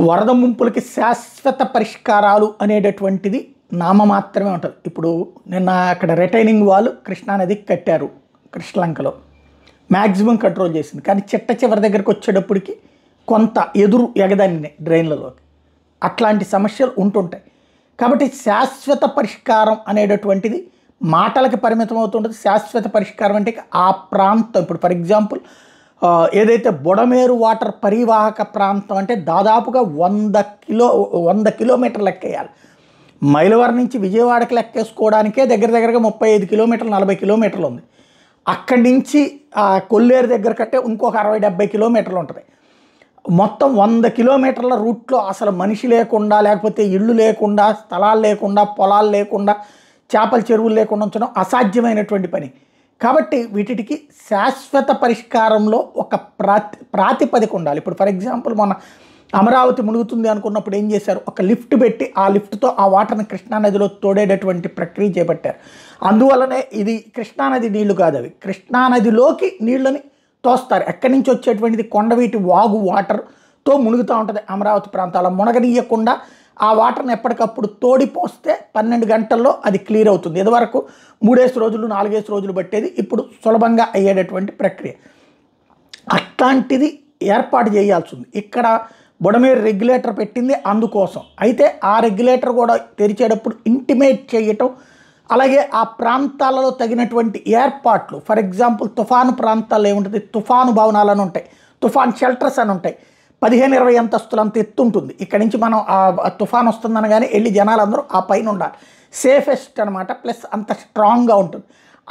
వరద ముంపులకి శాశ్వత పరిష్కారాలు అనేటటువంటిది నామమాత్రమే ఉంటుంది. ఇప్పుడు నిన్న అక్కడ రిటైనింగ్ వాల్ కృష్ణానదికి కట్టారు, కృష్ణలంకలో మ్యాక్సిమం కంట్రోల్ చేసింది. కానీ చిట్ట చివరి దగ్గరికి వచ్చేటప్పటికి కొంత ఎదురు ఎగదాన్ని డ్రైన్లలోకి, అట్లాంటి సమస్యలు ఉంటుంటాయి. కాబట్టి శాశ్వత పరిష్కారం అనేటటువంటిది మాటలకి పరిమితం అవుతుంటుంది. శాశ్వత పరిష్కారం అంటే ఆ ప్రాంతం, ఇప్పుడు ఫర్ ఎగ్జాంపుల్ ఏదైతే బుడమేరు వాటర్ పరివాహక ప్రాంతం అంటే దాదాపుగా 100 కిలోమీటర్లు లెక్కేయాలి. మైలవరం నుంచి విజయవాడకి లెక్కేసుకోవడానికే దగ్గరగా 35 కిలోమీటర్లు 40 కిలోమీటర్లు ఉంది. అక్కడి నుంచి కొల్లేరు దగ్గర కంటే ఇంకొక 60-70 కిలోమీటర్లు ఉంటుంది. మొత్తం 100 కిలోమీటర్ల రూట్లో అసలు మనిషి లేకుండా, లేకపోతే ఇళ్ళు లేకుండా, స్థలాలు లేకుండా, పొలాలు లేకుండా, చేపల చెరువులు లేకుండా ఉంచడం అసాధ్యమైనటువంటి పని. కాబట్టి వీటికి శాశ్వత పరిష్కారంలో ఒక ప్రాతిపదిక ఉండాలి. ఇప్పుడు ఫర్ ఎగ్జాంపుల్ మొన్న అమరావతి మునుగుతుంది అనుకున్నప్పుడు ఏం చేశారు, ఒక లిఫ్ట్ పెట్టి ఆ లిఫ్ట్తో ఆ వాటర్ని కృష్ణానదిలో తోడేటటువంటి ప్రక్రియ చేపట్టారు. అందువల్లనే ఇది కృష్ణానది నీళ్లు కాదు, అవి కృష్ణానదిలోకి నీళ్ళని తోస్తారు. ఎక్కడి నుంచి వచ్చేటువంటిది కొండవీటి వాగు వాటర్తో మునుగుతూ ఉంటుంది. అమరావతి ప్రాంతాల్లో మునగనీయకుండా ఆ వాటర్ని ఎప్పటికప్పుడు తోడిపోస్తే 12 గంటల్లో అది క్లియర్ అవుతుంది. ఇదివరకు 3 రోజులు 4 రోజులు పట్టేది, ఇప్పుడు సులభంగా అయ్యేటటువంటి ప్రక్రియ. అట్లాంటిది ఏర్పాటు చేయాల్సి ఉంది. ఇక్కడ బుడమేరు రెగ్యులేటర్ పెట్టింది అందుకోసం. అయితే ఆ రెగ్యులేటర్ కూడా తెరిచేటప్పుడు ఇంటిమేట్ చేయటం, అలాగే ఆ ప్రాంతాలలో తగినటువంటి ఏర్పాట్లు. ఫర్ ఎగ్జాంపుల్ తుఫాను ప్రాంతాల్లో ఏముంటుంది, తుఫాను భవనాలను ఉంటాయి, తుఫాన్ షెల్టర్స్ అని ఉంటాయి. 15-20 అంతస్తులు అంత ఎత్తు ఉంటుంది. ఇక్కడ నుంచి మనం ఆ తుఫాన్ వస్తుందనగానే వెళ్ళి జనాలందరూ ఆ పైన ఉండాలి. సేఫెస్ట్ అనమాట, ప్లస్ అంత స్ట్రాంగ్గా ఉంటుంది.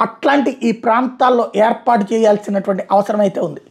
అట్లాంటి ఈ ప్రాంతాల్లో ఏర్పాటు చేయాల్సినటువంటి అవసరం అయితే ఉంది.